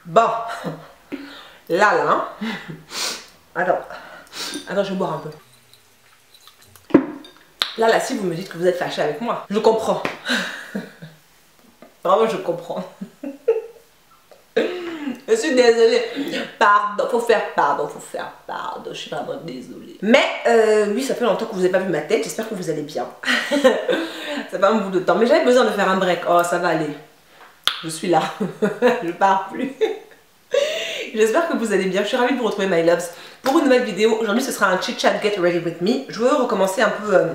Bon, là, attends, je vais boire un peu. Là, si vous me dites que vous êtes fâché avec moi, je comprends. Vraiment, je comprends. Je suis désolée. Pardon, faut faire pardon. Je suis vraiment désolée. Mais oui, ça fait longtemps que vous n'avez pas vu ma tête. J'espère que vous allez bien. Ça fait un bout de temps. Mais j'avais besoin de faire un break. Oh, ça va aller. Je suis là. Je pars plus. J'espère que vous allez bien. Je suis ravie de vous retrouver, my loves, pour une nouvelle vidéo. Aujourd'hui, ce sera un chit chat get ready with me. Je veux recommencer un peu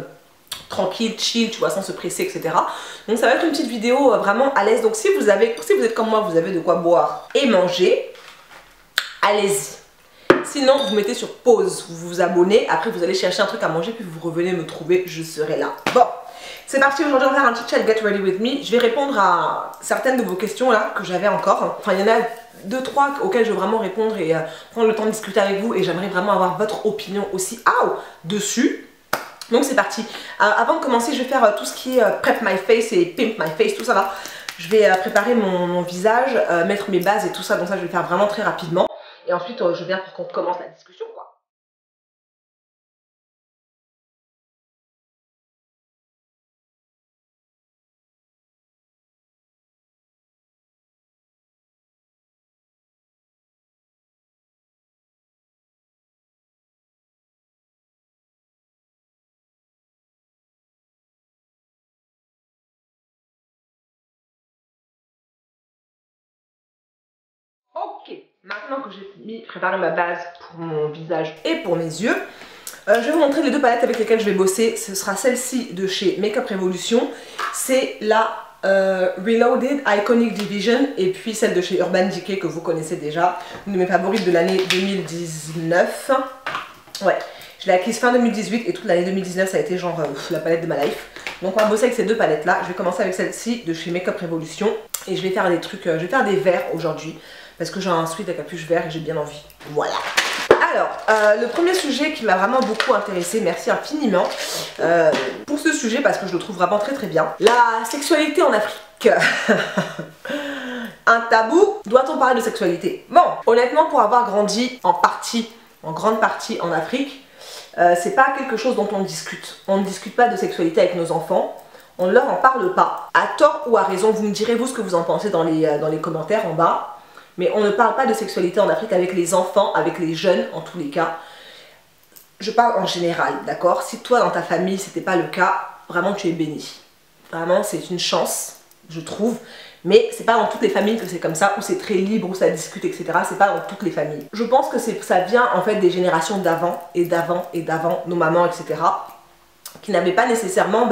tranquille, chill, tu vois, sans se presser, etc. Donc ça va être une petite vidéo vraiment à l'aise. Donc si vous êtes comme moi, vous avez de quoi boire et manger, allez-y. Sinon, vous mettez sur pause, vous vous abonnez, après vous allez chercher un truc à manger, puis vous revenez me trouver, je serai là. Bon, c'est parti, aujourd'hui on va faire un chit chat get ready with me. Je vais répondre à certaines de vos questions là, que j'avais encore. Enfin, il y en a 2-3 auxquelles je veux vraiment répondre et prendre le temps de discuter avec vous. Et j'aimerais vraiment avoir votre opinion aussi dessus. Donc c'est parti. Avant de commencer, je vais faire tout ce qui est prep my face et pimp my face, tout ça là. Je vais préparer mon visage, mettre mes bases et tout ça. Donc ça, je vais le faire vraiment très rapidement. Et ensuite, je viens pour qu'on commence la discussion, quoi. Ok, maintenant que j'ai préparé ma base pour mon visage et pour mes yeux, je vais vous montrer les deux palettes avec lesquelles je vais bosser. Ce sera celle-ci de chez Makeup Revolution. C'est la Reloaded Iconic Division et puis celle de chez Urban Decay que vous connaissez déjà. Une de mes favorites de l'année 2019. Ouais, je l'ai acquise fin 2018 et toute l'année 2019 ça a été genre la palette de ma life. Donc on va bosser avec ces deux palettes là. Je vais commencer avec celle-ci de chez Makeup Revolution. Et je vais faire des trucs, je vais faire des verts aujourd'hui. Parce que j'ai un sweat à capuche vert et j'ai bien envie. Voilà. Alors, le premier sujet qui m'a vraiment beaucoup intéressée, merci infiniment pour ce sujet parce que je le trouve vraiment très très bien. La sexualité en Afrique. Un tabou. Doit-on parler de sexualité? Bon, honnêtement, pour avoir grandi en grande partie en Afrique, c'est pas quelque chose dont on discute. On ne discute pas de sexualité avec nos enfants. On ne leur en parle pas. À tort ou à raison, vous me direz vous ce que vous en pensez dans les commentaires en bas. Mais on ne parle pas de sexualité en Afrique avec les enfants, avec les jeunes en tous les cas. Je parle en général, d'accord? Si toi dans ta famille c'était pas le cas, vraiment tu es béni. Vraiment c'est une chance, je trouve. Mais c'est pas dans toutes les familles que c'est comme ça, où c'est très libre, où ça discute, etc. C'est pas dans toutes les familles. Je pense que ça vient en fait des générations d'avant et d'avant et d'avant, nos mamans, etc. Qui n'avaient pas nécessairement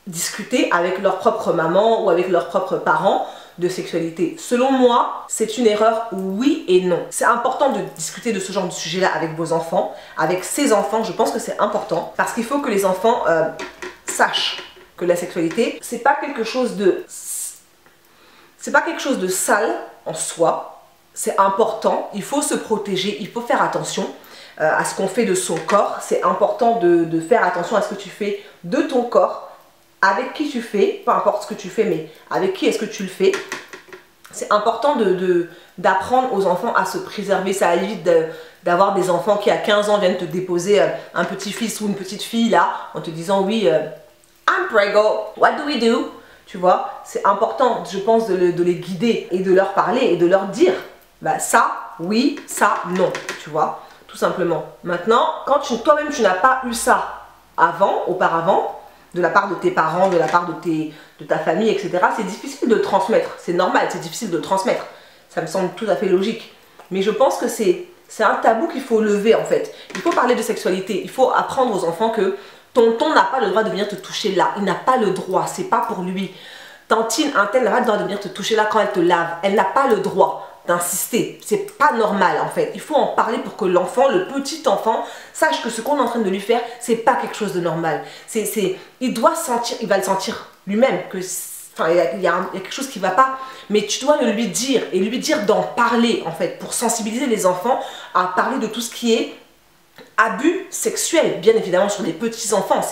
discuté avec leur propre maman ou avec leurs propres parents de sexualité. Selon moi, c'est une erreur oui et non. C'est important de discuter de ce genre de sujet-là avec vos enfants, avec ses enfants, je pense que c'est important parce qu'il faut que les enfants sachent que la sexualité, c'est pas quelque chose de sale en soi. C'est important, il faut se protéger, il faut faire attention à ce qu'on fait de son corps. C'est important de faire attention à ce que tu fais de ton corps. Avec qui tu fais, peu importe ce que tu fais, mais avec qui est-ce que tu le fais. C'est important d'apprendre aux enfants à se préserver. Ça évite d'avoir des enfants qui à 15 ans viennent te déposer un petit-fils ou une petite fille là, en te disant oui, I'm preggo, what do we do? Tu vois, c'est important, je pense, de les guider et de leur parler et de leur dire, ça, oui, ça, non, tu vois, tout simplement. Maintenant, quand toi-même tu n'as pas eu ça auparavant, de la part de tes parents, de la part de ta famille, etc. C'est difficile de transmettre, c'est normal, c'est difficile de transmettre. Ça me semble tout à fait logique. Mais je pense que c'est un tabou qu'il faut lever en fait. Il faut parler de sexualité, il faut apprendre aux enfants que tonton n'a pas le droit de venir te toucher là. Il n'a pas le droit, c'est pas pour lui. Tantine, un tel n'a pas le droit de venir te toucher là quand elle te lave. Elle n'a pas le droit d'insister, c'est pas normal en fait. Il faut en parler pour que l'enfant, le petit enfant, sache que ce qu'on est en train de lui faire, c'est pas quelque chose de normal. Il doit sentir, il va le sentir lui-même que, enfin, il y a quelque chose qui va pas, mais tu dois le lui dire et lui dire d'en parler en fait pour sensibiliser les enfants à parler de tout ce qui est abus sexuel, bien évidemment sur les petits enfants.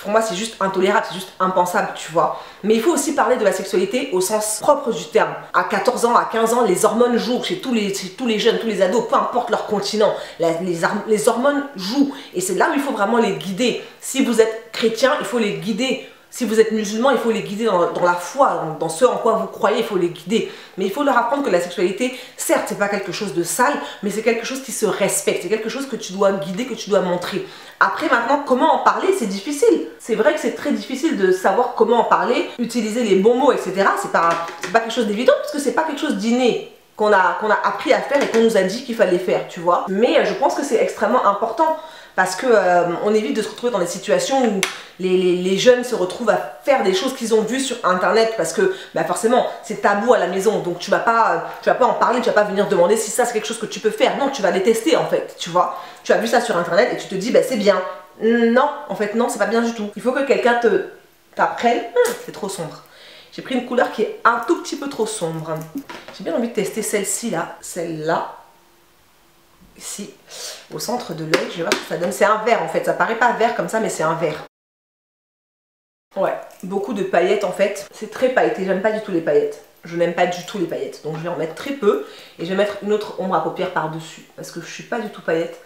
pour moi c'est juste intolérable, c'est juste impensable, tu vois. Mais il faut aussi parler de la sexualité au sens propre du terme. À 14 ans, à 15 ans, les hormones jouent chez tous les jeunes, tous les ados, peu importe leur continent. Les hormones jouent. Et c'est là où il faut vraiment les guider. Si vous êtes chrétien, il faut les guider. Si vous êtes musulman, il faut les guider dans la foi, dans ce en quoi vous croyez, il faut les guider. Mais il faut leur apprendre que la sexualité, certes, c'est pas quelque chose de sale, mais c'est quelque chose qui se respecte. C'est quelque chose que tu dois guider, que tu dois montrer. Après, maintenant, comment en parler, c'est difficile. C'est vrai que c'est très difficile de savoir comment en parler, utiliser les bons mots, etc. C'est pas quelque chose d'évident, parce que c'est pas quelque chose d'inné qu'on a appris à faire et qu'on nous a dit qu'il fallait faire, tu vois. Mais je pense que c'est extrêmement important. Parce que on évite de se retrouver dans des situations où les jeunes se retrouvent à faire des choses qu'ils ont vues sur internet, parce que bah forcément c'est tabou à la maison, donc tu vas pas en parler, tu vas pas venir demander si ça c'est quelque chose que tu peux faire. Non, tu vas les tester en fait, tu vois. Tu as vu ça sur internet et tu te dis bah c'est bien. Non, en fait non, c'est pas bien du tout. Il faut que quelqu'un t'apprenne. C'est trop sombre. J'ai pris une couleur qui est un tout petit peu trop sombre. J'ai bien envie de tester celle-ci là, celle-là. Ici, au centre de l'œil, je vais voir ce que ça donne. C'est un vert en fait, ça paraît pas vert comme ça, mais c'est un vert. Ouais, beaucoup de paillettes en fait. C'est très pailleté, j'aime pas du tout les paillettes. Je n'aime pas du tout les paillettes, donc je vais en mettre très peu. Et je vais mettre une autre ombre à paupières par-dessus, parce que je suis pas du tout paillette.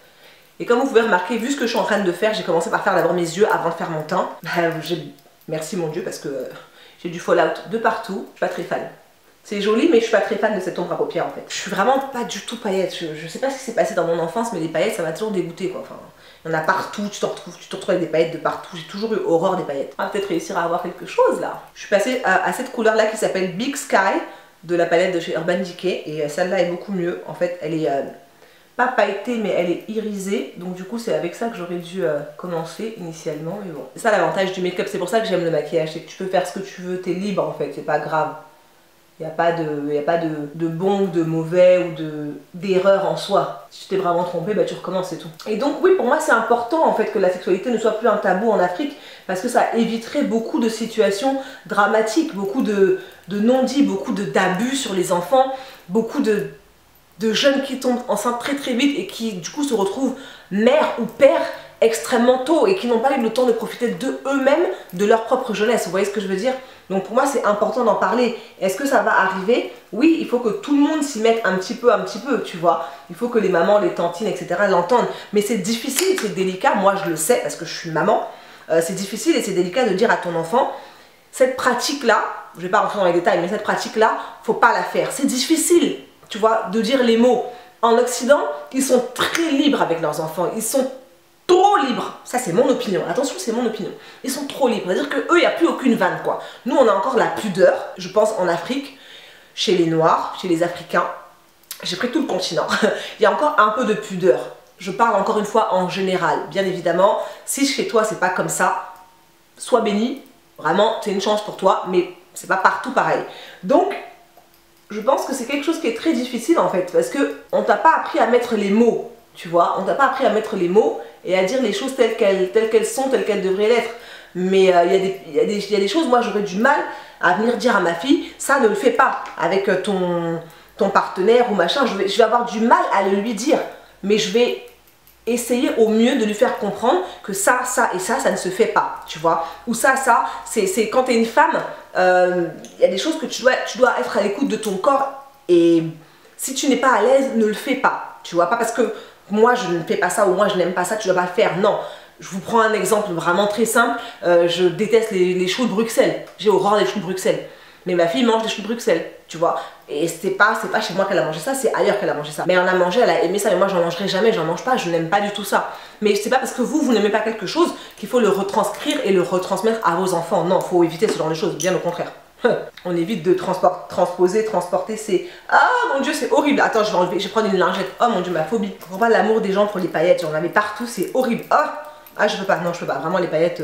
Et comme vous pouvez remarquer, vu ce que je suis en train de faire, j'ai commencé par faire d'abord mes yeux avant de faire mon teint. Merci mon Dieu, parce que j'ai du fallout de partout, je suis pas très fan. C'est joli, mais je suis pas très fan de cette ombre à paupières en fait. Je suis vraiment pas du tout paillette. Je sais pas ce qui s'est passé dans mon enfance, mais les paillettes ça m'a toujours dégoûté quoi. Enfin, il y en a partout, tu te retrouves avec des paillettes de partout. J'ai toujours eu horreur des paillettes. On va peut-être réussir à avoir quelque chose là. Je suis passée à cette couleur là qui s'appelle Big Sky de la palette de chez Urban Decay. Et celle-là est beaucoup mieux. En fait, elle est pas pailletée, mais elle est irisée. Donc du coup, c'est avec ça que j'aurais dû commencer initialement. Mais bon, c'est ça l'avantage du make-up. C'est pour ça que j'aime le maquillage. C'est que tu peux faire ce que tu veux, t'es libre en fait, c'est pas grave. Il n'y a pas de bon ou de mauvais ou d'erreur en soi. Si tu t'es vraiment trompé, bah tu recommences, c'est tout. Et donc oui, pour moi c'est important en fait que la sexualité ne soit plus un tabou en Afrique, parce que ça éviterait beaucoup de situations dramatiques, beaucoup de non-dits, beaucoup d'abus sur les enfants, beaucoup de jeunes qui tombent enceintes très très vite et qui du coup se retrouvent mère ou père extrêmement tôt et qui n'ont pas eu le temps de profiter de eux-mêmes, de leur propre jeunesse. Vous voyez ce que je veux dire? Donc pour moi c'est important d'en parler. Est-ce que ça va arriver? Oui, il faut que tout le monde s'y mette un petit peu, tu vois. Il faut que les mamans, les tantines, etc. l'entendent. Mais c'est difficile, c'est délicat, moi je le sais parce que je suis maman. C'est difficile et c'est délicat de dire à ton enfant, cette pratique-là, je vais pas rentrer dans les détails, mais cette pratique-là, faut pas la faire. C'est difficile, tu vois, de dire les mots. En Occident, ils sont très libres avec leurs enfants. Ils sont trop libres. Ça, c'est mon opinion. Attention, c'est mon opinion. Ils sont trop libres. C'est-à-dire qu'eux, il n'y a plus aucune vanne, quoi. Nous, on a encore la pudeur, je pense, en Afrique, chez les Noirs, chez les Africains. J'ai pris tout le continent. Il y a encore un peu de pudeur. Je parle encore une fois en général. Bien évidemment, si chez toi, c'est pas comme ça, sois béni. Vraiment, c'est une chance pour toi, mais c'est pas partout pareil. Donc, je pense que c'est quelque chose qui est très difficile en fait, parce que on t'a pas appris à mettre les mots, tu vois, on t'a pas appris à mettre les mots et à dire les choses telles qu'elles sont, telles qu'elles devraient l'être. Mais il y a des choses, moi j'aurais du mal à venir dire à ma fille, ça ne le fais pas avec ton partenaire ou machin, je vais avoir du mal à le lui dire, mais je vais essayer au mieux de lui faire comprendre que ça et ça ne se fait pas, tu vois. Ou ça, c'est quand tu es une femme, y a des choses que tu dois être à l'écoute de ton corps et si tu n'es pas à l'aise, ne le fais pas, tu vois. Pas parce que moi je ne fais pas ça ou moi je n'aime pas ça, tu dois pas le faire, non. Je vous prends un exemple vraiment très simple, je déteste les choux de Bruxelles, j'ai horreur des choux de Bruxelles. Mais ma fille mange des choux de Bruxelles, tu vois. Et c'est pas chez moi qu'elle a mangé ça, c'est ailleurs qu'elle a mangé ça. Mais elle en a mangé, elle a aimé ça, mais moi j'en mangerai jamais, j'en mange pas, je n'aime pas du tout ça. Mais c'est pas parce que vous n'aimez pas quelque chose qu'il faut le retranscrire et le retransmettre à vos enfants. Non, faut éviter ce genre de choses, bien au contraire. On évite de transporter, c'est... Ah mon Dieu, c'est horrible. Attends, je vais prendre une lingette. Oh mon Dieu, ma phobie. Je comprends pas l'amour des gens pour les paillettes, j'en avais partout, c'est horrible. Ah, je peux pas, non, je peux pas. Vraiment, les paillettes...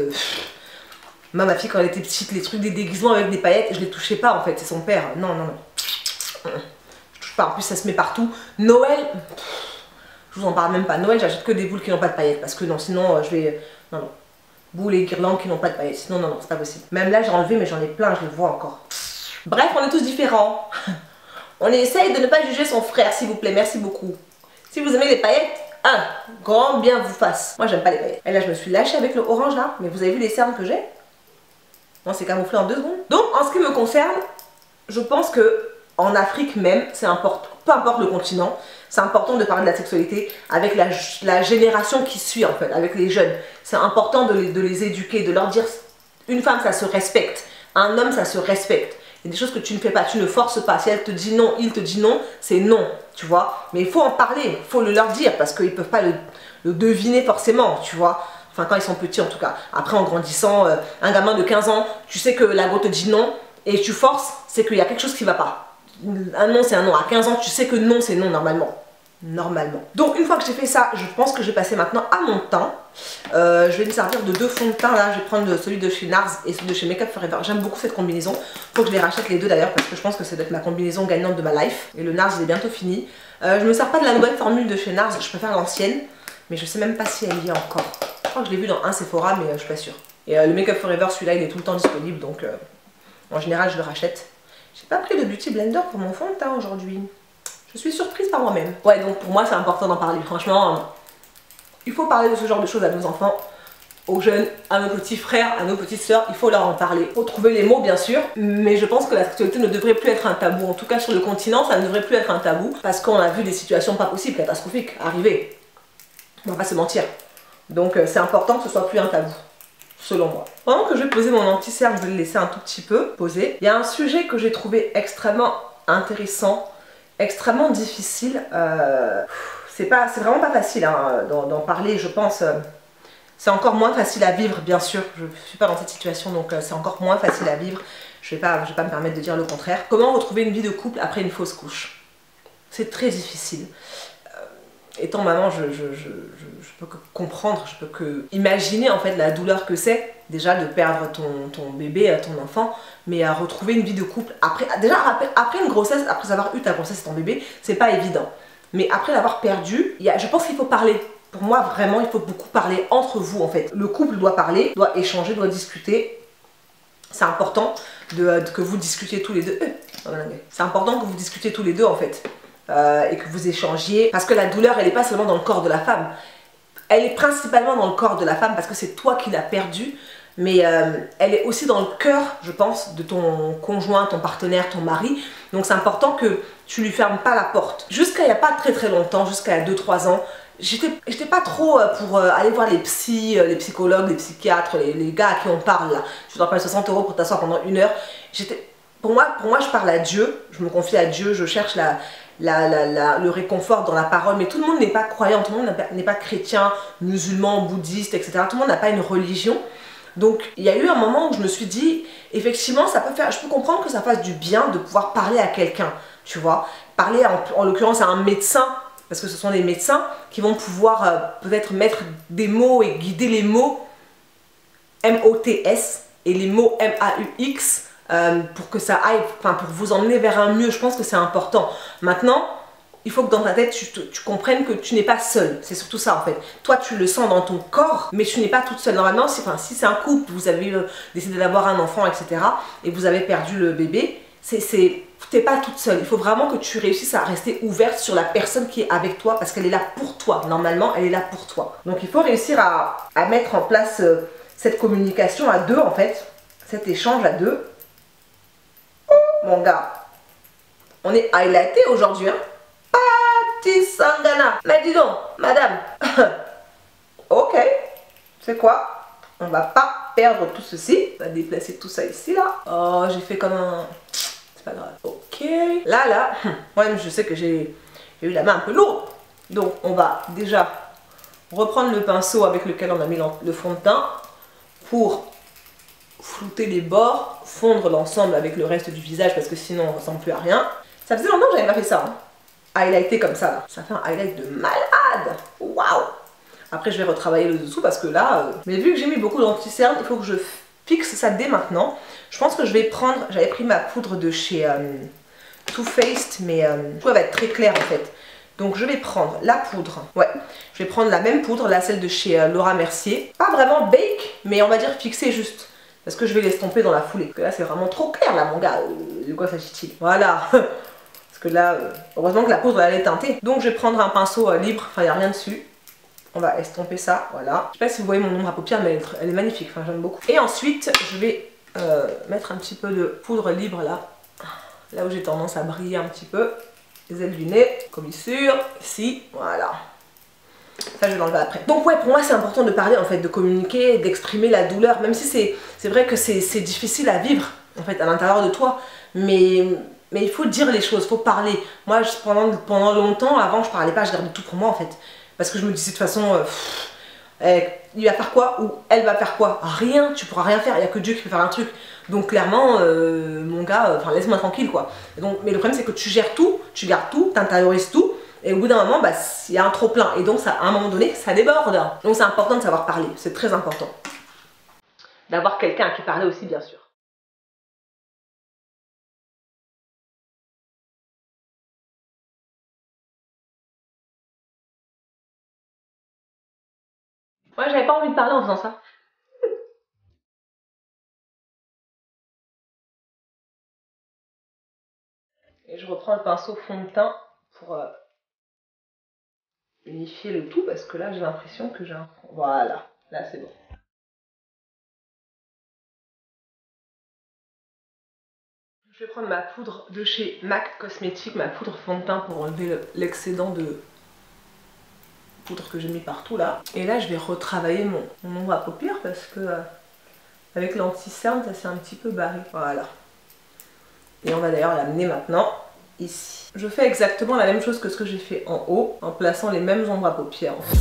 Moi, ma fille, quand elle était petite, les trucs des déguisements avec des paillettes, je les touchais pas en fait, c'est son père. Non, non, non. Je touche pas, en plus ça se met partout. Noël, je vous en parle même pas. Noël, j'achète que des boules qui n'ont pas de paillettes parce que non, sinon je vais... Non, non. Boules et guirlandes qui n'ont pas de paillettes. Sinon, non, non, c'est pas possible. Même là, j'ai enlevé, mais j'en ai plein, je les vois encore. Bref, on est tous différents. On essaye de ne pas juger son frère, s'il vous plaît. Merci beaucoup. Si vous aimez les paillettes, Un grand bien vous fasse. Moi j'aime pas les paillettes. Et là je me suis lâchée avec le orange là. Mais vous avez vu les cernes que j'ai? Moi c'est camouflé en 2 secondes. Donc en ce qui me concerne, je pense que en Afrique même, c'est important, peu importe le continent, c'est important de parler de la sexualité avec la génération qui suit en fait, avec les jeunes. C'est important de les éduquer, de leur dire une femme ça se respecte, un homme ça se respecte. Il y a des choses que tu ne fais pas, tu ne forces pas. Si elle te dit non, il te dit non, c'est non, tu vois. Mais il faut en parler, il faut le leur dire parce qu'ils ne peuvent pas le deviner forcément, tu vois. Enfin, quand ils sont petits en tout cas. Après, en grandissant, un gamin de 15 ans, tu sais que la go te dit non et tu forces, c'est qu'il y a quelque chose qui ne va pas. Un non, c'est un non. À 15 ans, tu sais que non, c'est non normalement. Normalement. Donc une fois que j'ai fait ça, je pense que je vais passer maintenant à mon teint. Je vais me servir de 2 fonds de teint là. Je vais prendre celui de chez Nars et celui de chez Make Up Forever. J'aime beaucoup cette combinaison. Faut que je les rachète les deux d'ailleurs parce que je pense que ça doit être ma combinaison gagnante de ma life. Et le Nars il est bientôt fini. Je me sers pas de la nouvelle formule de chez Nars. Je préfère l'ancienne. Mais je sais même pas si elle y est encore. Je crois que je l'ai vu dans un Sephora mais je suis pas sûre. Et le Make Up Forever celui-là il est tout le temps disponible donc en général je le rachète. J'ai pas pris de Beauty Blender pour mon fond de teint aujourd'hui. Je suis surprise par moi-même. Ouais, donc pour moi c'est important d'en parler. Franchement, il faut parler de ce genre de choses à nos enfants, aux jeunes, à nos petits frères, à nos petites sœurs. Il faut leur en parler. Il faut trouver les mots bien sûr, mais je pense que la sexualité ne devrait plus être un tabou. En tout cas sur le continent, ça ne devrait plus être un tabou parce qu'on a vu des situations pas possibles, catastrophiques, arriver. On va pas se mentir. Donc c'est important que ce soit plus un tabou. Selon moi. Pendant que je vais poser mon anti-cerne, je vais le laisser un tout petit peu poser. Il y a un sujet que j'ai trouvé extrêmement intéressant, extrêmement difficile. C'est vraiment pas facile hein, d'en parler, je pense. C'est encore moins facile à vivre, bien sûr. Je ne suis pas dans cette situation, donc c'est encore moins facile à vivre. Je vais pas me permettre de dire le contraire. Comment retrouver une vie de couple après une fausse couche? C'est très difficile. Étant maman, je peux que comprendre, je peux que imaginer en fait la douleur que c'est déjà de perdre ton bébé, ton enfant, mais à retrouver une vie de couple après une grossesse, après avoir eu ta grossesse et ton bébé, c'est pas évident. Mais après l'avoir perdu, je pense qu'il faut parler. Pour moi vraiment, il faut beaucoup parler entre vous en fait. Le couple doit parler, doit échanger, doit discuter. C'est important que vous discutiez tous les deux. C'est important que vous discutiez tous les deux en fait. Et que vous échangiez parce que la douleur elle n'est pas seulement dans le corps de la femme, elle est principalement dans le corps de la femme parce que c'est toi qui l'as perdue, mais elle est aussi dans le cœur je pense de ton conjoint, ton partenaire, ton mari. Donc c'est important que tu lui fermes pas la porte. Jusqu'à il n'y a pas très longtemps, jusqu'à 2-3 ans, j'étais pas trop pour aller voir les psys, les psychologues, les psychiatres, les gars à qui on parle là. Tu dois payer 60 € pour t'asseoir pendant 1 heure. Pour moi je parle à Dieu, je me confie à Dieu, je cherche le réconfort dans la parole, mais tout le monde n'est pas croyant, tout le monde n'est pas chrétien, musulman, bouddhiste, etc. Tout le monde n'a pas une religion. Donc il y a eu un moment où je me suis dit, effectivement, je peux comprendre que ça fasse du bien de pouvoir parler à quelqu'un, tu vois. Parler en l'occurrence à un médecin, parce que ce sont des médecins qui vont pouvoir peut-être mettre des mots et guider les mots M-O-T-S et les mots M-A-U-X. Pour que ça aille, pour vous emmener vers un mieux. Je pense que c'est important. Maintenant, il faut que dans ta tête, tu comprennes que tu n'es pas seule. C'est surtout ça en fait. Toi, tu le sens dans ton corps, mais tu n'es pas toute seule. Normalement, si c'est un couple, vous avez décidé d'avoir un enfant, etc. et vous avez perdu le bébé, t'es pas toute seule. Il faut vraiment que tu réussisses à rester ouverte sur la personne qui est avec toi parce qu'elle est là pour toi. Normalement, elle est là pour toi. Donc, il faut réussir à mettre en place cette communication à deux en fait, cet échange à deux. Mon gars, on est highlighté aujourd'hui, hein. Patti Sangana. Mais dis donc, madame. Ok, c'est quoi? On va pas perdre tout ceci. On va déplacer tout ça ici, là. Oh, j'ai fait comme un... C'est pas grave. Ok. Là, moi-même, je sais que j'ai eu la main un peu lourde. Donc, on va déjà reprendre le pinceau avec lequel on a mis le fond de teint pour flouter les bords, fondre l'ensemble avec le reste du visage parce que sinon on ne ressemble plus à rien. Ça faisait longtemps que j'avais pas fait ça, hein. Highlighter comme ça là. Ça fait un highlight de malade. Waouh. Après je vais retravailler le dessous parce que là, mais vu que j'ai mis beaucoup d'anti-cerne, il faut que je fixe ça dès maintenant. Je pense que je vais prendre, j'avais pris ma poudre de chez Too Faced, mais je trouve qu'elle va être très claire en fait. Donc je vais prendre la poudre, ouais, je vais prendre la même poudre, là celle de chez Laura Mercier. Pas vraiment bake, mais on va dire fixer juste. Parce que je vais l'estomper dans la foulée. Parce que là c'est vraiment trop clair là mon gars, de quoi s'agit-il? Voilà. Parce que là, heureusement que la poudre elle est teintée. Donc je vais prendre un pinceau libre, enfin il n'y a rien dessus. On va estomper ça, voilà. Je sais pas si vous voyez mon ombre à paupières, mais elle est magnifique, enfin j'aime beaucoup. Et ensuite, je vais mettre un petit peu de poudre libre là où j'ai tendance à briller un petit peu. Les ailes du nez, commissure, ici, voilà. Ça je vais l'enlever après. Donc ouais, pour moi c'est important de parler en fait, de communiquer, d'exprimer la douleur, même si c'est vrai que c'est difficile à vivre en fait à l'intérieur de toi, mais il faut dire les choses, il faut parler. Moi pendant longtemps, avant je parlais pas, je gardais tout pour moi en fait, parce que je me disais de toute façon, il va faire quoi ou elle va faire quoi? Rien, tu pourras rien faire, il n'y a que Dieu qui peut faire un truc. Donc clairement, mon gars, laisse-moi tranquille quoi. Donc, mais le problème c'est que tu gères tout, tu gardes tout, tu intériorises tout. Et au bout d'un moment, bah, il y a un trop plein. Et donc, ça, à un moment donné, ça déborde. Donc, c'est important de savoir parler. C'est très important. D'avoir quelqu'un à qui parler aussi, bien sûr. Moi, j'avais pas envie de parler en faisant ça. Et je reprends le pinceau fond de teint pour unifier le tout. Parce que là, j'ai l'impression que j'ai un... Voilà. Là, c'est bon. Je vais prendre ma poudre de chez MAC Cosmetics, ma poudre fond de teint pour enlever l'excédent de poudre que j'ai mis partout là. Et là, je vais retravailler mon ombre à paupières parce que avec l'anti-cerne, ça s'est un petit peu barré. Voilà. Et on va d'ailleurs l'amener maintenant ici. Je fais exactement la même chose que ce que j'ai fait en haut, en plaçant les mêmes ombres à paupières en fait.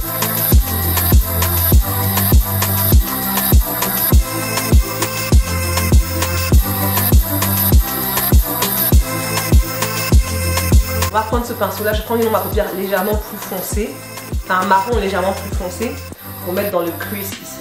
On va prendre ce pinceau là, je prends une ombre à paupières légèrement plus foncée, enfin un marron légèrement plus foncé, pour mettre dans le crease ici.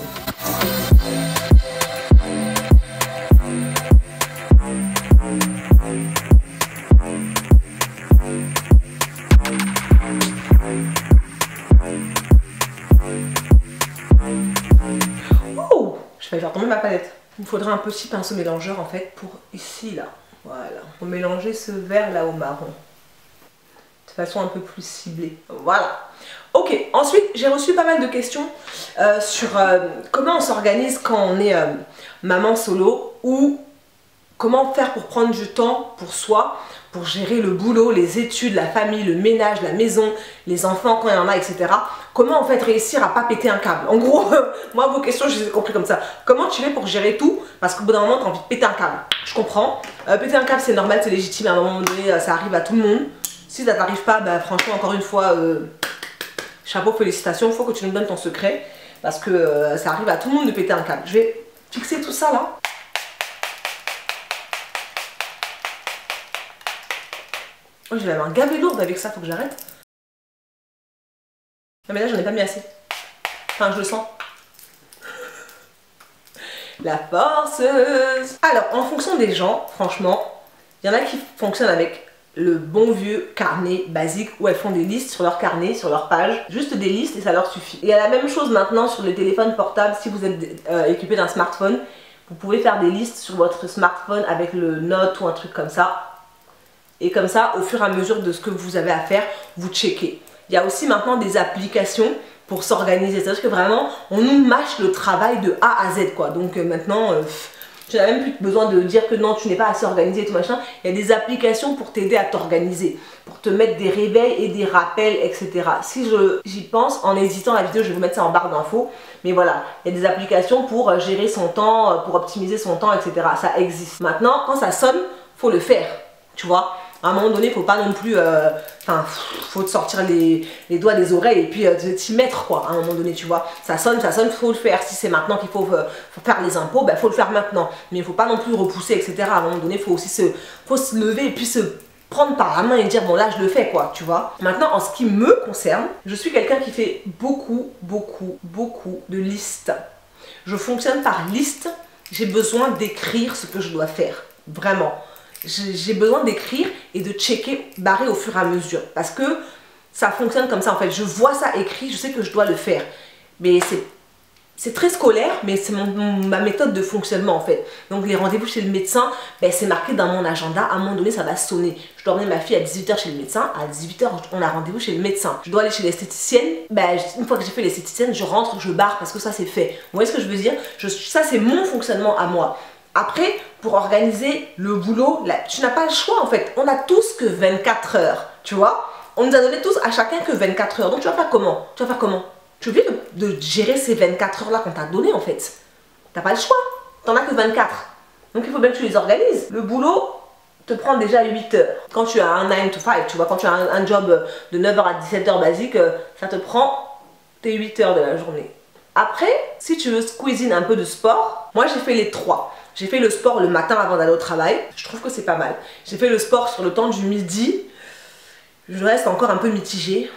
Oh, je vais faire tomber ma palette. Il me faudra un petit pinceau mélangeur en fait pour ici là. Voilà, pour mélanger ce vert là au marron. De façon un peu plus ciblée. Voilà. Ok, ensuite j'ai reçu pas mal de questions sur comment on s'organise quand on est maman solo ou comment faire pour prendre du temps pour soi, pour gérer le boulot, les études, la famille, le ménage, la maison, les enfants quand il y en a, etc. Comment en fait réussir à pas péter un câble? En gros, moi vos questions je les ai compris comme ça. Comment tu fais pour gérer tout? Parce qu'au bout d'un moment tu as envie de péter un câble. Je comprends. Péter un câble c'est normal, c'est légitime, à un moment donné ça arrive à tout le monde. Si ça t'arrive pas, bah franchement encore une fois, chapeau, félicitations, il faut que tu nous donnes ton secret. Parce que ça arrive à tout le monde de péter un câble. Je vais fixer tout ça là. Oh, j'ai la main gavée lourde avec ça, faut que j'arrête. Non mais là j'en ai pas mis assez. Enfin je le sens. La forceuse. Alors en fonction des gens, franchement, il y en a qui fonctionnent avec le bon vieux carnet basique où elles font des listes sur leur carnet, sur leur page, juste des listes et ça leur suffit. Et il y a la même chose maintenant sur les téléphones portables. Si vous êtes équipé d'un smartphone, vous pouvez faire des listes sur votre smartphone avec le Note ou un truc comme ça. Et comme ça, au fur et à mesure de ce que vous avez à faire, vous checkez. Il y a aussi maintenant des applications pour s'organiser. C'est-à-dire que vraiment, on nous mâche le travail de A à Z, quoi. Donc maintenant, tu n'as même plus besoin de dire que non, tu n'es pas assez organisé et tout machin. Il y a des applications pour t'aider à t'organiser, pour te mettre des réveils et des rappels, etc. Si j'y pense, en hésitant la vidéo, je vais vous mettre ça en barre d'infos. Mais voilà, il y a des applications pour gérer son temps, pour optimiser son temps, etc. Ça existe. Maintenant, quand ça sonne, faut le faire, tu vois. À un moment donné, faut pas non plus, faut te sortir les doigts des oreilles et puis t'y mettre quoi. À un moment donné, tu vois, ça sonne, faut le faire. Si c'est maintenant qu'il faut faire les impôts, ben faut le faire maintenant. Mais il faut pas non plus repousser, etc. À un moment donné, faut aussi se lever et puis se prendre par la main et dire bon là je le fais quoi, tu vois. Maintenant, en ce qui me concerne, je suis quelqu'un qui fait beaucoup de listes. Je fonctionne par liste. J'ai besoin d'écrire ce que je dois faire, vraiment. J'ai besoin d'écrire et de checker, barrer au fur et à mesure. Parce que ça fonctionne comme ça en fait. Je vois ça écrit, je sais que je dois le faire. Mais c'est très scolaire, mais c'est ma méthode de fonctionnement en fait. Donc les rendez-vous chez le médecin, ben, c'est marqué dans mon agenda. À un moment donné, ça va sonner. Je dois emmener ma fille à 18 h chez le médecin. À 18 h, on a rendez-vous chez le médecin. Je dois aller chez l'esthéticienne. Ben, une fois que j'ai fait l'esthéticienne, je rentre, je barre parce que ça c'est fait. Vous voyez ce que je veux dire? Ça c'est mon fonctionnement à moi. Après, pour organiser le boulot, là, tu n'as pas le choix en fait. On a tous que 24 heures, tu vois. On nous a donné tous à chacun que 24 heures. Donc tu vas faire comment? Tu vas faire comment? Tu es obligé de gérer ces 24 heures là qu'on t'a donné en fait. T'as pas le choix. T'en as que 24. Donc il faut bien que tu les organises. Le boulot te prend déjà 8 heures. Quand tu as un 9 to 5, tu vois, quand tu as un job de 9 h à 17 h basique, ça te prend tes 8 heures de la journée. Après, si tu veux squeezine un peu de sport, moi j'ai fait les 3. J'ai fait le sport le matin avant d'aller au travail. Je trouve que c'est pas mal. J'ai fait le sport sur le temps du midi. Je reste encore un peu mitigée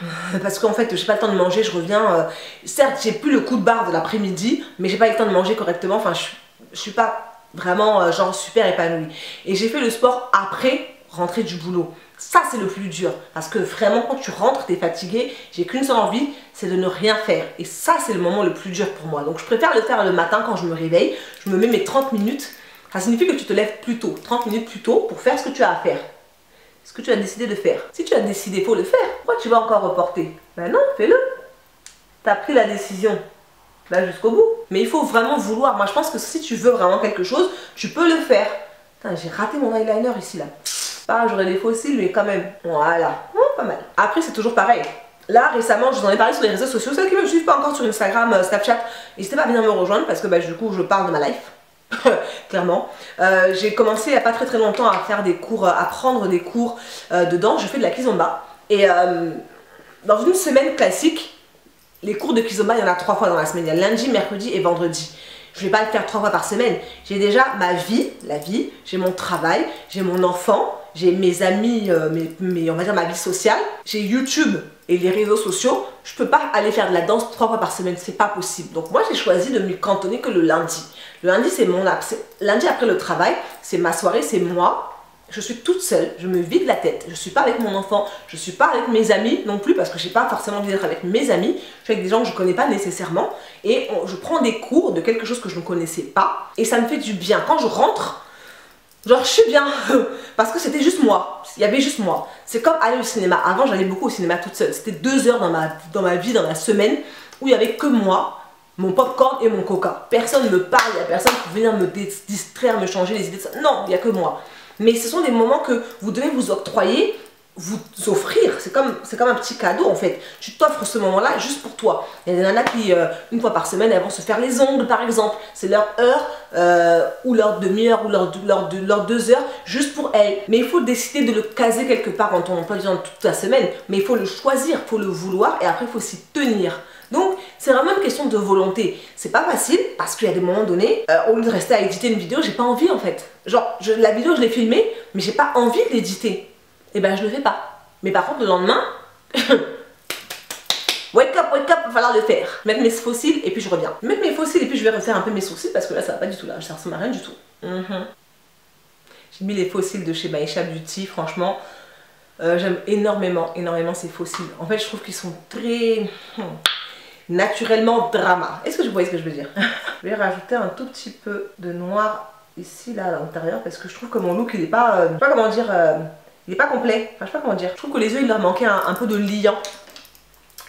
parce qu'en fait j'ai pas le temps de manger, je reviens, certes j'ai plus le coup de barre de l'après-midi mais j'ai pas eu le temps de manger correctement, enfin je suis pas vraiment genre super épanouie. Et j'ai fait le sport après rentrer du boulot. Ça c'est le plus dur parce que vraiment quand tu rentres t'es fatigué, j'ai qu'une seule envie, c'est de ne rien faire. Et ça c'est le moment le plus dur pour moi. Donc je préfère le faire le matin quand je me réveille, je me mets mes 30 minutes, ça signifie que tu te lèves plus tôt, 30 minutes plus tôt pour faire ce que tu as à faire. Ce que tu as décidé de faire. Si tu as décidé, il faut le faire. Pourquoi tu vas encore reporter? Ben non, fais-le. Tu as pris la décision. Là jusqu'au bout. Mais il faut vraiment vouloir. Moi je pense que si tu veux vraiment quelque chose, tu peux le faire. J'ai raté mon eyeliner ici là. Pas, j'aurais des faux cils, mais quand même. Voilà. Pas mal. Après c'est toujours pareil. Là récemment, je vous en ai parlé sur les réseaux sociaux. Ceux qui ne me suivent pas encore sur Instagram, Snapchat, n'hésitez pas à venir me rejoindre parce que du coup je parle de ma life. Clairement, j'ai commencé il n'y a pas très longtemps à faire des cours, à prendre des cours dedans. Je fais de la kizomba et dans une semaine classique, les cours de kizomba il y en a 3 fois dans la semaine. Il y a lundi, mercredi et vendredi. Je ne vais pas le faire 3 fois par semaine. J'ai déjà ma vie, j'ai mon travail, j'ai mon enfant, j'ai mes amis, on va dire ma vie sociale, j'ai YouTube et les réseaux sociaux. Je peux pas aller faire de la danse 3 fois par semaine, c'est pas possible. Donc moi j'ai choisi de me cantonner que le lundi. Le lundi c'est mon lundi après le travail, c'est ma soirée, c'est moi. Je suis toute seule, je me vide la tête, je suis pas avec mon enfant, je suis pas avec mes amis non plus parce que j'ai pas forcément envie d'être avec mes amis, je suis avec des gens que je connais pas nécessairement et je prends des cours de quelque chose que je ne connaissais pas et ça me fait du bien. Quand je rentre, genre je suis bien parce que c'était juste moi, il y avait juste moi. C'est comme aller au cinéma. Avant j'allais beaucoup au cinéma toute seule, c'était 2 heures dans ma vie, dans la semaine où il y avait que moi, mon popcorn et mon coca. Personne ne me parle, il n'y a personne pour venir me distraire, me changer les idées. Non, il n'y a que moi. Mais ce sont des moments que vous devez vous octroyer, vous offrir. C'est comme un petit cadeau en fait. Tu t'offres ce moment-là juste pour toi. Il y a des nanas qui, une fois par semaine, elles vont se faire les ongles par exemple. C'est leur heure ou leur demi-heure ou leur 2 heures juste pour elles. Mais il faut décider de le caser quelque part dans ton emploi du temps toute la semaine. Mais il faut le choisir, il faut le vouloir et après il faut s'y tenir. Donc c'est vraiment une question de volonté. C'est pas facile parce qu'il y a des moments donnés, au lieu de rester à éditer une vidéo, j'ai pas envie en fait. Genre la vidéo je l'ai filmée mais j'ai pas envie de l'éditer. Et ben je le fais pas. Mais par contre le lendemain, wake up, il va falloir le faire. Mettre mes fossiles et puis je reviens. Mettre mes fossiles et puis je vais refaire un peu mes sourcils parce que là ça va pas du tout là, ça ressemble à rien du tout. J'ai mis les fossiles de chez Maisha Beauty, franchement. J'aime énormément ces fossiles. En fait je trouve qu'ils sont très... naturellement drama. Est-ce que vous voyez ce que je veux dire? Je vais rajouter un tout petit peu de noir ici là à l'intérieur parce que je trouve que mon look il est pas, je sais pas comment dire, il est pas complet. Enfin je sais pas comment dire. Je trouve que les yeux il leur manquait un peu de liant.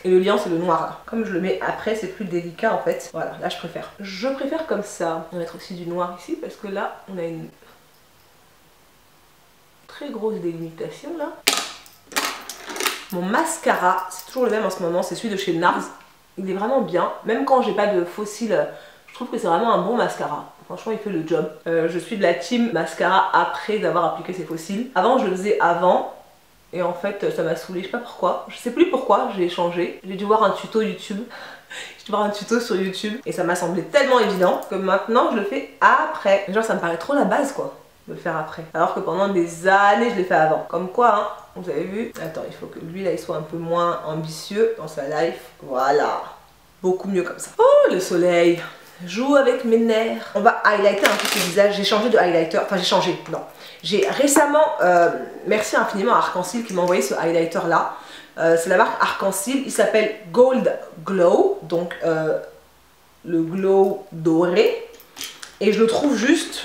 Et le liant c'est le noir là. Comme je le mets après c'est plus délicat en fait. Voilà, là je préfère. Je préfère comme ça. On va mettre aussi du noir ici parce que là on a une très grosse délimitation là. Mon mascara, c'est toujours le même en ce moment, c'est celui de chez NARS. Il est vraiment bien, même quand j'ai pas de faux cils, je trouve que c'est vraiment un bon mascara. Franchement il fait le job. Je suis de la team mascara après avoir appliqué ses faux cils. Avant je le faisais avant et en fait ça m'a saoulée, je sais pas pourquoi. Je sais plus pourquoi, j'ai changé. J'ai dû voir un tuto YouTube. J'ai dû voir un tuto sur YouTube et ça m'a semblé tellement évident que maintenant je le fais après. Genre ça me paraît trop la base quoi, de le faire après. Alors que pendant des années je l'ai fait avant. Comme quoi hein. Vous avez vu? Attends, il faut que lui là il soit un peu moins ambitieux dans sa life. Voilà. Beaucoup mieux comme ça. Oh le soleil. Joue avec mes nerfs. On va highlighter un peu ce visage. J'ai changé de highlighter. Enfin j'ai changé, non. J'ai récemment, merci infiniment à Arc-en-Ciel qui m'a envoyé ce highlighter là. C'est la marque Arc-en-Ciel. Il s'appelle Gold Glow. Donc le glow doré. Et je le trouve juste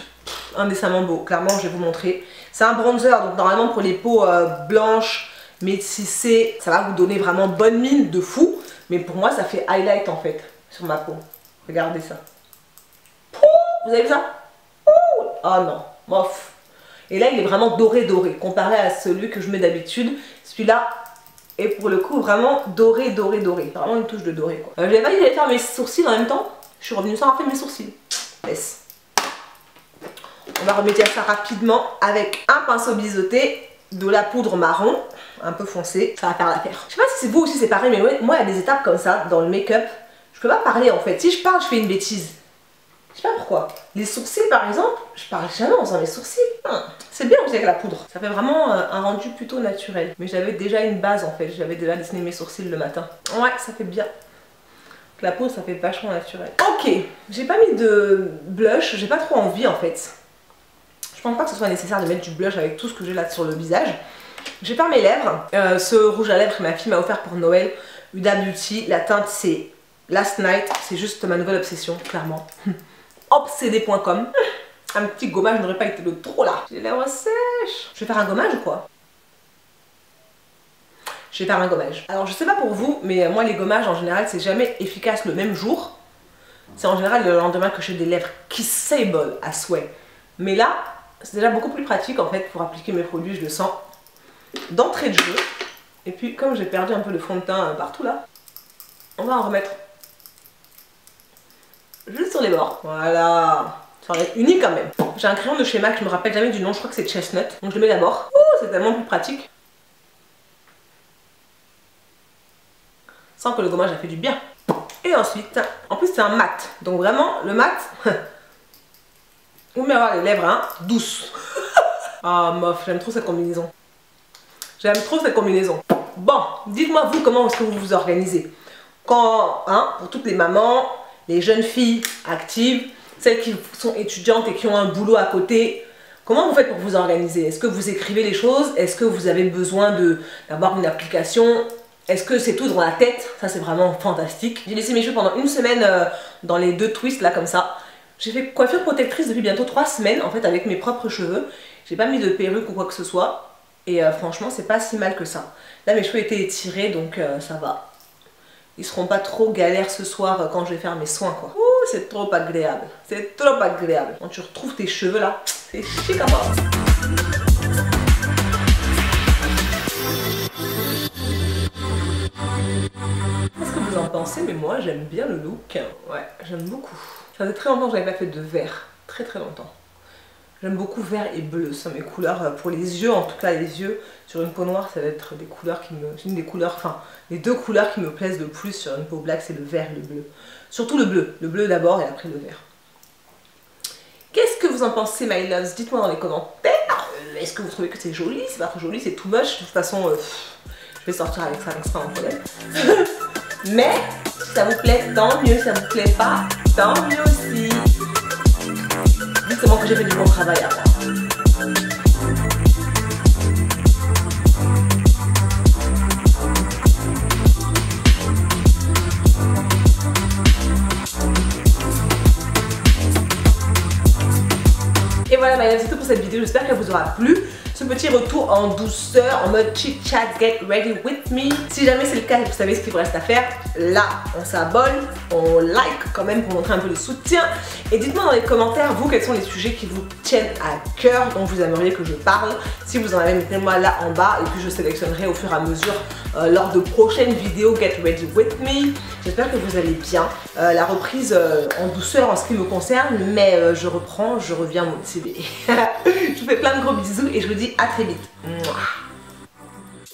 indécemment beau. Clairement, je vais vous montrer. C'est un bronzer, donc normalement pour les peaux blanches, métissées, ça va vous donner vraiment bonne mine de fou. Mais pour moi, ça fait highlight en fait sur ma peau. Regardez ça. Vous avez vu ça? Oh non, mof. Et là, il est vraiment doré doré, comparé à celui que je mets d'habitude. Celui-là est pour le coup vraiment doré doré doré. Vraiment une touche de doré quoi. J'avais pas dit d'aller faire mes sourcils en même temps. Je suis revenue sans avoir fait mes sourcils. Laisse. On va remettre ça rapidement avec un pinceau biseauté, de la poudre marron, un peu foncée. Ça va faire l'affaire. Je sais pas si c'est vous aussi c'est pareil, mais moi il y a des étapes comme ça dans le make-up. Je peux pas parler en fait. Si je parle, je fais une bêtise. Je sais pas pourquoi. Les sourcils par exemple, je parle jamais en faisant les sourcils. C'est bien aussi avec la poudre. Ça fait vraiment un rendu plutôt naturel. Mais j'avais déjà une base en fait. J'avais déjà dessiné mes sourcils le matin. Ouais, ça fait bien. La poudre, ça fait vachement naturel. Ok, j'ai pas mis de blush. J'ai pas trop envie en fait. Je pense pas que ce soit nécessaire de mettre du blush avec tout ce que j'ai là sur le visage. Je vais faire mes lèvres. Ce rouge à lèvres que ma fille m'a offert pour Noël. Huda Beauty. La teinte c'est Last Night. C'est juste ma nouvelle obsession, clairement. Obsédé.com. Un petit gommage n'aurait pas été de trop là. J'ai les lèvres sèches. Je vais faire un gommage ou quoi? Je vais faire un gommage. Alors je sais pas pour vous, mais moi les gommages en général c'est jamais efficace le même jour. C'est en général le lendemain que j'ai des lèvres kissable à souhait. Mais là, c'est déjà beaucoup plus pratique en fait pour appliquer mes produits, je le sens d'entrée de jeu. Et puis comme j'ai perdu un peu de fond de teint partout là, on va en remettre juste sur les bords. Voilà. Ça va être unique quand même. J'ai un crayon de chez MAC, je me rappelle jamais du nom, je crois que c'est Chestnut. Donc je le mets d'abord. Oh, c'est tellement plus pratique. Sans que le gommage a fait du bien. Et ensuite, en plus c'est un mat. Donc vraiment, le mat, vous pouvez avoir les lèvres hein, douces. Ah mof, j'aime trop cette combinaison. J'aime trop cette combinaison. Bon, dites-moi vous comment est-ce que vous vous organisez. Quand, hein, pour toutes les mamans, les jeunes filles actives, celles qui sont étudiantes et qui ont un boulot à côté, comment vous faites pour vous organiser? Est-ce que vous écrivez les choses? Est-ce que vous avez besoin d'avoir une application? Est-ce que c'est tout dans la tête? Ça c'est vraiment fantastique. J'ai laissé mes cheveux pendant une semaine dans les deux twists là comme ça. J'ai fait coiffure protectrice depuis bientôt 3 semaines en fait avec mes propres cheveux. J'ai pas mis de perruque ou quoi que ce soit. Et franchement c'est pas si mal que ça. Là mes cheveux étaient étirés donc ça va. Ils seront pas trop galères ce soir quand je vais faire mes soins quoi. Ouh c'est trop agréable. C'est trop agréable. Quand tu retrouves tes cheveux là, c'est chic à part. Qu'est-ce que vous en pensez? Mais moi j'aime bien le look. Ouais, j'aime beaucoup. Ça fait très longtemps que je n'avais pas fait de vert. Très très longtemps. J'aime beaucoup vert et bleu. Ce sont mes couleurs pour les yeux. En tout cas les yeux sur une peau noire ça va être des couleurs qui me... une des couleurs, enfin les deux couleurs qui me plaisent le plus sur une peau black c'est le vert et le bleu. Surtout le bleu. Le bleu d'abord et après le vert. Qu'est-ce que vous en pensez my loves? Dites-moi dans les commentaires. Est-ce que vous trouvez que c'est joli? C'est pas trop joli, c'est too much. De toute façon... je vais sortir avec ça, c'est pas un problème. Mais si ça vous plaît, tant mieux. Si ça vous plaît pas, tant mieux aussi. Dites-moi que j'ai fait du bon travail à faire. Et voilà, c'est tout pour cette vidéo. J'espère qu'elle vous aura plu. Ce petit retour en douceur, en mode chit chat, get ready with me. Si jamais c'est le cas, vous savez ce qu'il vous reste à faire. Là, on s'abonne, on like quand même pour montrer un peu de soutien. Et dites-moi dans les commentaires, vous, quels sont les sujets qui vous tiennent à cœur, dont vous aimeriez que je parle. Si vous en avez, mettez-moi là en bas et puis je sélectionnerai au fur et à mesure lors de prochaines vidéos get ready with me. J'espère que vous allez bien. La reprise en douceur en ce qui me concerne, mais je reviens motivée. Je vous fais plein de gros bisous et je vous dis à très vite. Mouah.